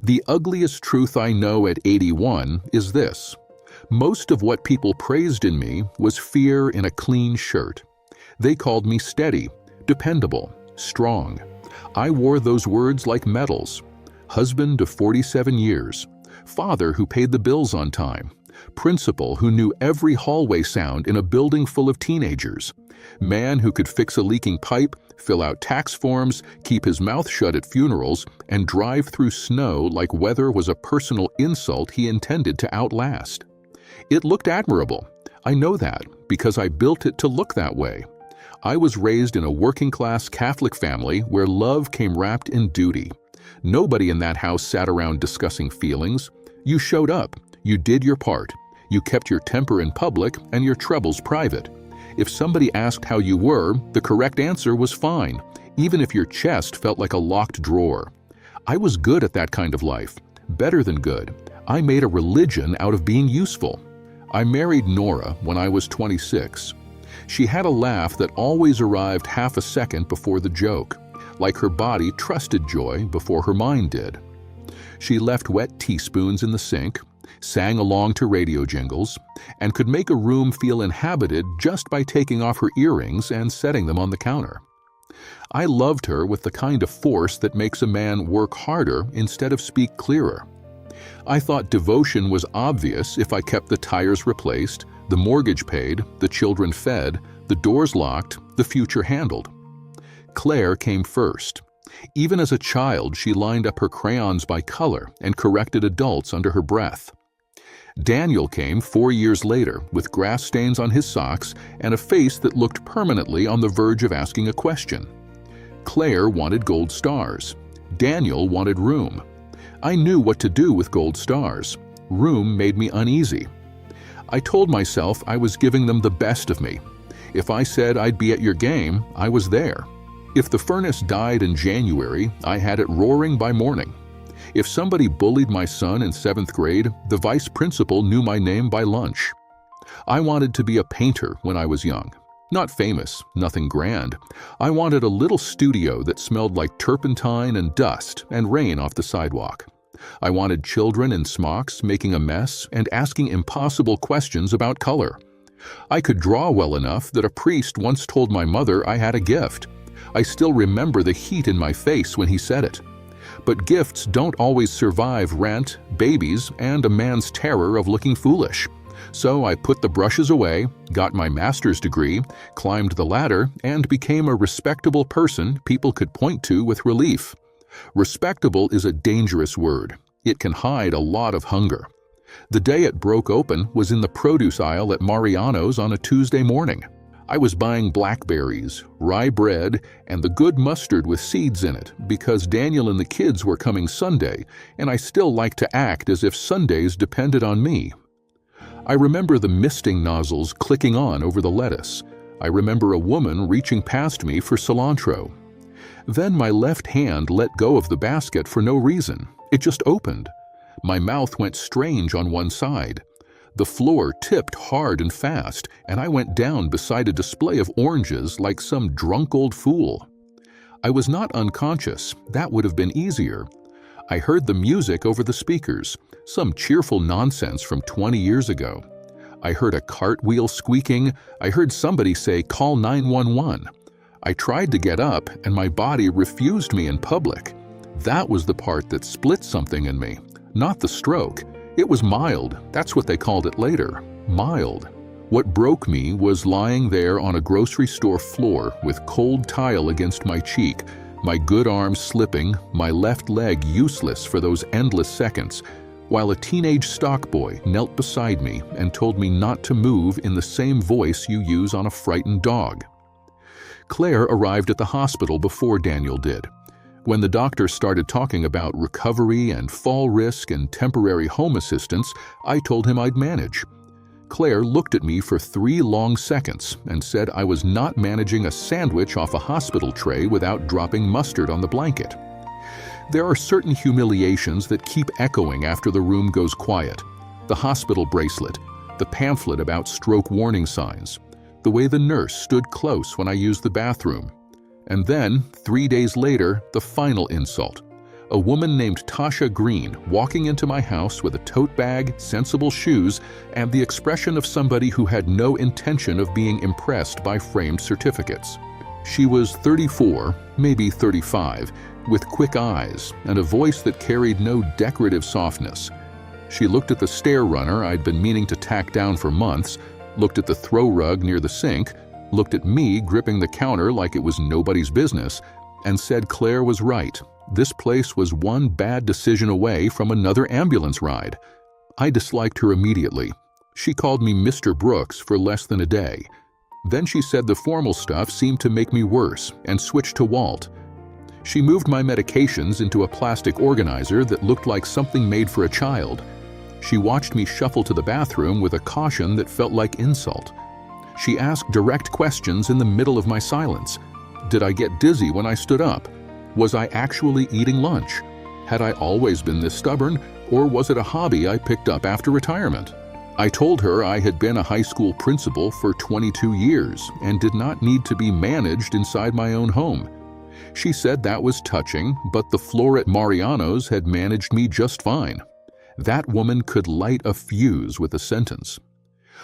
The ugliest truth I know at 81 is this. Most of what people praised in me was fear in a clean shirt. They called me steady, dependable, strong. I wore those words like medals. Husband of 47 years, father who paid the bills on time, principal who knew every hallway sound in a building full of teenagers, man who could fix a leaking pipe, fill out tax forms, keep his mouth shut at funerals, and drive through snow like weather was a personal insult he intended to outlast. It looked admirable. I know that because I built it to look that way. I was raised in a working-class Catholic family where love came wrapped in duty. Nobody in that house sat around discussing feelings. You showed up, you did your part, you kept your temper in public and your troubles private. If somebody asked how you were, the correct answer was fine, even if your chest felt like a locked drawer. I was good at that kind of life, better than good. I made a religion out of being useful. I married Nora when I was 26. She had a laugh that always arrived half a second before the joke, like her body trusted joy before her mind did. She left wet teaspoons in the sink, sang along to radio jingles, and could make a room feel inhabited just by taking off her earrings and setting them on the counter. I loved her with the kind of force that makes a man work harder instead of speak clearer. I thought devotion was obvious if I kept the tires replaced, the mortgage paid, the children fed, the doors locked, the future handled. Claire came first. Even as a child, she lined up her crayons by color and corrected adults under her breath. Daniel came 4 years later with grass stains on his socks and a face that looked permanently on the verge of asking a question. Claire wanted gold stars. Daniel wanted room. I knew what to do with gold stars. Room made me uneasy. I told myself I was giving them the best of me. If I said I'd be at your game, I was there. If the furnace died in January, I had it roaring by morning. If somebody bullied my son in 7th grade, the vice principal knew my name by lunch. I wanted to be a painter when I was young. Not famous, nothing grand. I wanted a little studio that smelled like turpentine and dust and rain off the sidewalk. I wanted children in smocks making a mess and asking impossible questions about color. I could draw well enough that a priest once told my mother I had a gift. I still remember the heat in my face when he said it. But gifts don't always survive rent, babies, and a man's terror of looking foolish. So I put the brushes away, got my master's degree, climbed the ladder, and became a respectable person people could point to with relief. Respectable is a dangerous word. It can hide a lot of hunger. The day it broke open was in the produce aisle at Mariano's on a Tuesday morning. I was buying blackberries, rye bread, and the good mustard with seeds in it because Daniel and the kids were coming Sunday, and I still liked to act as if Sundays depended on me. I remember the misting nozzles clicking on over the lettuce. I remember a woman reaching past me for cilantro. Then my left hand let go of the basket for no reason. It just opened. My mouth went strange on one side. The floor tipped hard and fast, and I went down beside a display of oranges like some drunk old fool. I was not unconscious. That would have been easier. I heard the music over the speakers, some cheerful nonsense from 20 years ago. I heard a cartwheel squeaking. I heard somebody say, "Call 911." I tried to get up, and my body refused me in public. That was the part that split something in me, not the stroke. It was mild. That's what they called it later. Mild. What broke me was lying there on a grocery store floor with cold tile against my cheek, my good arm slipping, my left leg useless for those endless seconds, while a teenage stock boy knelt beside me and told me not to move in the same voice you use on a frightened dog. Claire arrived at the hospital before Daniel did. When the doctor started talking about recovery and fall risk and temporary home assistance, I told him I'd manage. Claire looked at me for 3 long seconds and said I was not managing a sandwich off a hospital tray without dropping mustard on the blanket. There are certain humiliations that keep echoing after the room goes quiet. The hospital bracelet, the pamphlet about stroke warning signs, the way the nurse stood close when I used the bathroom. And then, 3 days later, the final insult. A woman named Tasha Green walking into my house with a tote bag, sensible shoes, and the expression of somebody who had no intention of being impressed by framed certificates. She was 34, maybe 35, with quick eyes and a voice that carried no decorative softness. She looked at the stair runner I'd been meaning to tack down for months, looked at the throw rug near the sink, looked at me gripping the counter like it was nobody's business, and said Claire was right. This place was one bad decision away from another ambulance ride. I disliked her immediately. She called me Mr. Brooks for less than a day. Then she said the formal stuff seemed to make me worse and switched to Walt. She moved my medications into a plastic organizer that looked like something made for a child. She watched me shuffle to the bathroom with a caution that felt like insult. She asked direct questions in the middle of my silence. Did I get dizzy when I stood up? Was I actually eating lunch? Had I always been this stubborn, or was it a hobby I picked up after retirement? I told her I had been a high school principal for 22 years and did not need to be managed inside my own home. She said that was touching, but the floor at Mariano's had managed me just fine. That woman could light a fuse with a sentence.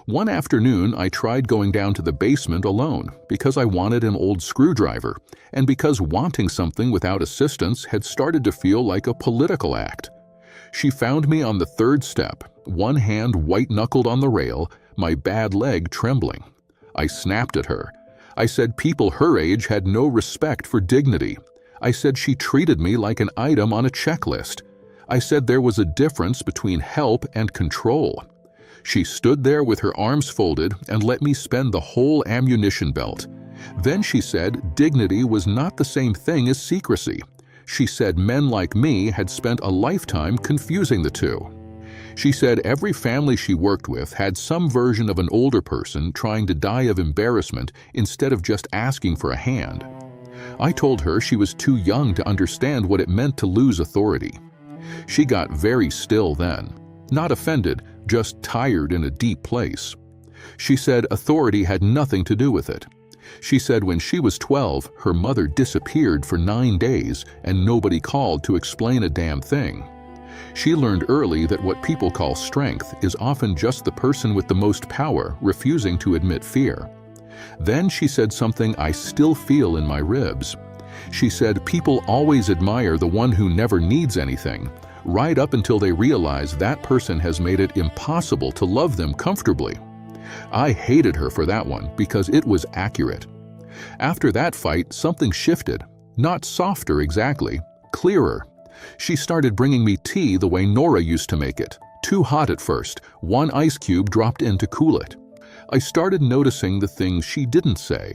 One afternoon, I tried going down to the basement alone because I wanted an old screwdriver and because wanting something without assistance had started to feel like a political act. She found me on the third step, one hand white-knuckled on the rail, my bad leg trembling. I snapped at her. I said people her age had no respect for dignity. I said she treated me like an item on a checklist. I said there was a difference between help and control. She stood there with her arms folded and let me spend the whole ammunition belt. Then she said dignity was not the same thing as secrecy. She said men like me had spent a lifetime confusing the two. She said every family she worked with had some version of an older person trying to die of embarrassment instead of just asking for a hand. I told her she was too young to understand what it meant to lose authority. She got very still then, not offended, just tired in a deep place. She said authority had nothing to do with it. She said when she was 12, her mother disappeared for 9 days and nobody called to explain a damn thing. She learned early that what people call strength is often just the person with the most power refusing to admit fear. Then she said something I still feel in my ribs. She said people always admire the one who never needs anything, right up until they realize that person has made it impossible to love them comfortably. I hated her for that one because it was accurate. After that fight, something shifted. Not softer exactly, clearer. She started bringing me tea the way Nora used to make it. Too hot at first, one ice cube dropped in to cool it. I started noticing the things she didn't say.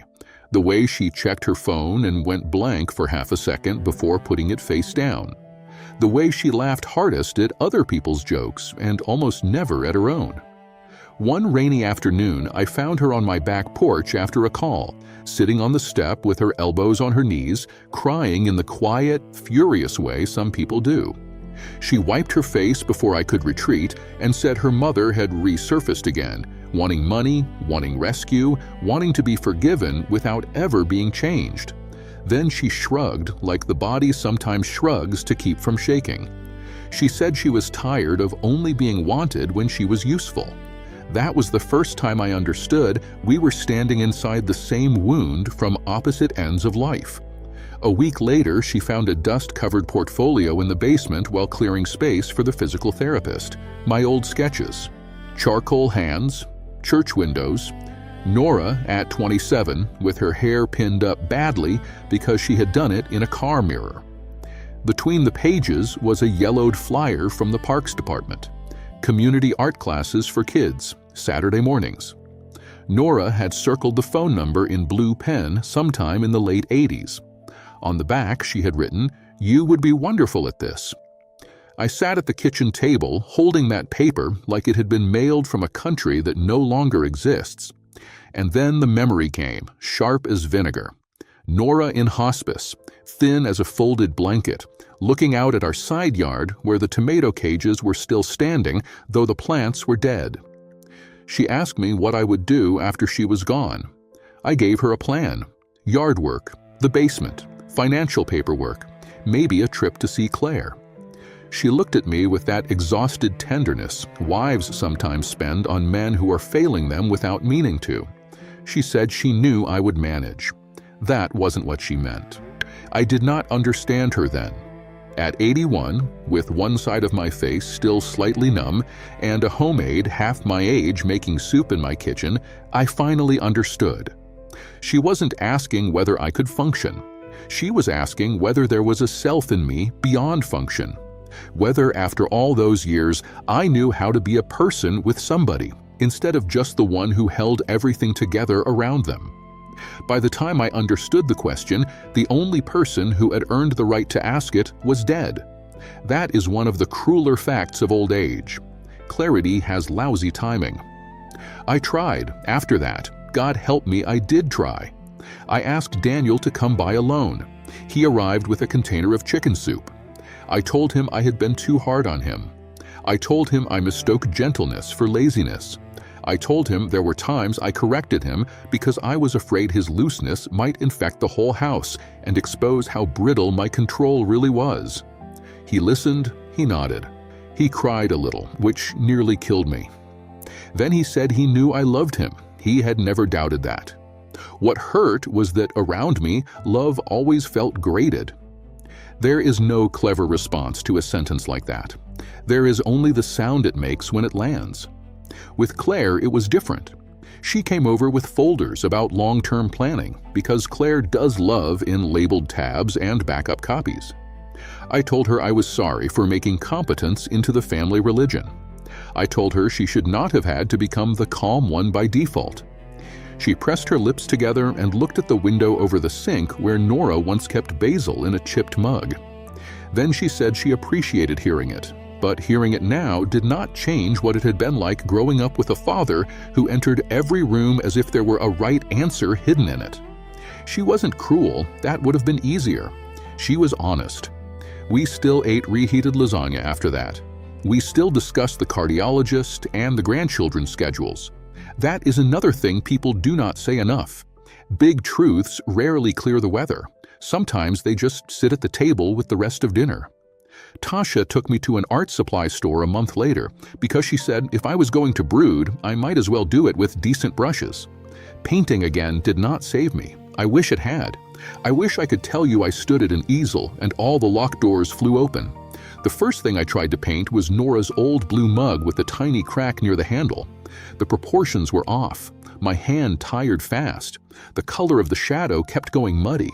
The way she checked her phone and went blank for half a second before putting it face down. The way she laughed hardest at other people's jokes and almost never at her own. One rainy afternoon, I found her on my back porch after a call, sitting on the step with her elbows on her knees, crying in the quiet, furious way some people do. She wiped her face before I could retreat and said her mother had resurfaced again, wanting money, wanting rescue, wanting to be forgiven without ever being changed. Then she shrugged like the body sometimes shrugs to keep from shaking. She said she was tired of only being wanted when she was useful. That was the first time I understood we were standing inside the same wound from opposite ends of life. A week later, she found a dust-covered portfolio in the basement while clearing space for the physical therapist. My old sketches. Charcoal hands, church windows, Nora at 27 with her hair pinned up badly because she had done it in a car mirror. Between the pages was a yellowed flyer from the Parks Department. Community art classes for kids, Saturday mornings. Nora had circled the phone number in blue pen sometime in the late 80s. On the back she had written, "You would be wonderful at this." I sat at the kitchen table holding that paper like it had been mailed from a country that no longer exists. And then the memory came, sharp as vinegar. Nora in hospice, thin as a folded blanket, looking out at our side yard where the tomato cages were still standing, though the plants were dead. She asked me what I would do after she was gone. I gave her a plan. Yard work, the basement, financial paperwork, maybe a trip to see Claire. She looked at me with that exhausted tenderness wives sometimes spend on men who are failing them without meaning to. She said she knew I would manage. That wasn't what she meant. I did not understand her then. At 81, with one side of my face still slightly numb and a homemade half my age making soup in my kitchen, I finally understood. She wasn't asking whether I could function. She was asking whether there was a self in me beyond function. Whether after all those years I knew how to be a person with somebody, instead of just the one who held everything together around them. By the time I understood the question, the only person who had earned the right to ask it was dead. That is one of the crueler facts of old age. Clarity has lousy timing. I tried. After that, God help me, I did try. I asked Daniel to come by alone. He arrived with a container of chicken soup. I told him I had been too hard on him. I told him I mistook gentleness for laziness. I told him there were times I corrected him because I was afraid his looseness might infect the whole house and expose how brittle my control really was. He listened, he nodded. He cried a little, which nearly killed me. Then he said he knew I loved him. He had never doubted that. What hurt was that around me, love always felt graded. There is no clever response to a sentence like that. There is only the sound it makes when it lands. With Claire, it was different. She came over with folders about long-term planning because Claire does love in labeled tabs and backup copies. I told her I was sorry for making competence into the family religion. I told her she should not have had to become the calm one by default. She pressed her lips together and looked at the window over the sink where Nora once kept basil in a chipped mug. Then she said she appreciated hearing it, but hearing it now did not change what it had been like growing up with a father who entered every room as if there were a right answer hidden in it. She wasn't cruel, that would have been easier. She was honest. We still ate reheated lasagna after that. We still discussed the cardiologist and the grandchildren's schedules. That is another thing people do not say enough. Big truths rarely clear the weather. Sometimes they just sit at the table with the rest of dinner. Tasha took me to an art supply store a month later because she said if I was going to brood, I might as well do it with decent brushes. Painting again did not save me. I wish it had. I wish I could tell you I stood at an easel and all the locked doors flew open. The first thing I tried to paint was Nora's old blue mug with the tiny crack near the handle. The proportions were off. My hand tired fast. The color of the shadow kept going muddy.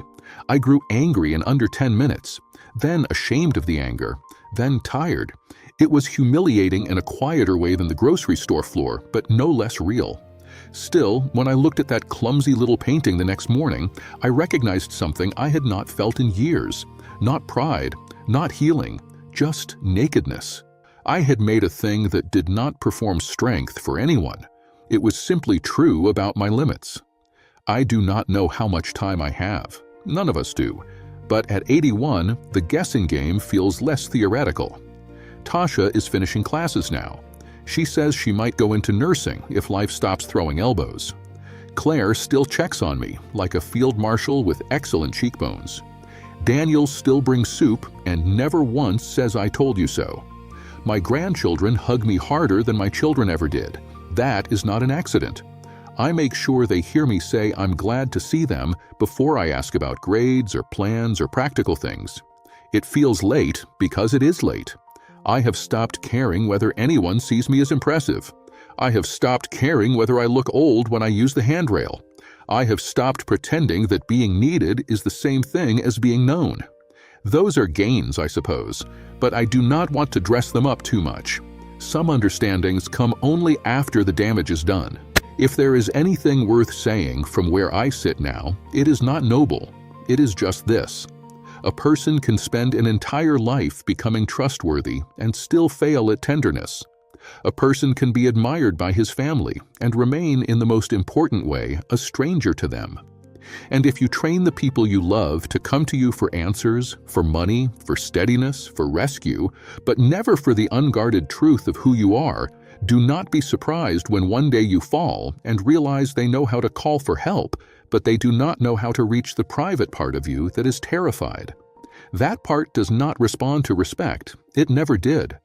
I grew angry in under 10 minutes, then ashamed of the anger, then tired. It was humiliating in a quieter way than the grocery store floor, but no less real. Still, when I looked at that clumsy little painting the next morning, I recognized something I had not felt in years. Not pride, not healing, just nakedness. I had made a thing that did not perform strength for anyone. It was simply true about my limits. I do not know how much time I have. None of us do. But at 81, the guessing game feels less theoretical. Tasha is finishing classes now. She says she might go into nursing if life stops throwing elbows. Claire still checks on me, like a field marshal with excellent cheekbones. Daniel still brings soup and never once says I told you so. My grandchildren hug me harder than my children ever did. That is not an accident. I make sure they hear me say I'm glad to see them before I ask about grades or plans or practical things. It feels late because it is late. I have stopped caring whether anyone sees me as impressive. I have stopped caring whether I look old when I use the handrail. I have stopped pretending that being needed is the same thing as being known. Those are gains, I suppose, but I do not want to dress them up too much. Some understandings come only after the damage is done. If there is anything worth saying from where I sit now, it is not noble. It is just this. A person can spend an entire life becoming trustworthy and still fail at tenderness. A person can be admired by his family and remain in the most important way a stranger to them. And if you train the people you love to come to you for answers, for money, for steadiness, for rescue, but never for the unguarded truth of who you are, do not be surprised when one day you fall and realize they know how to call for help, but they do not know how to reach the private part of you that is terrified. That part does not respond to respect. It never did.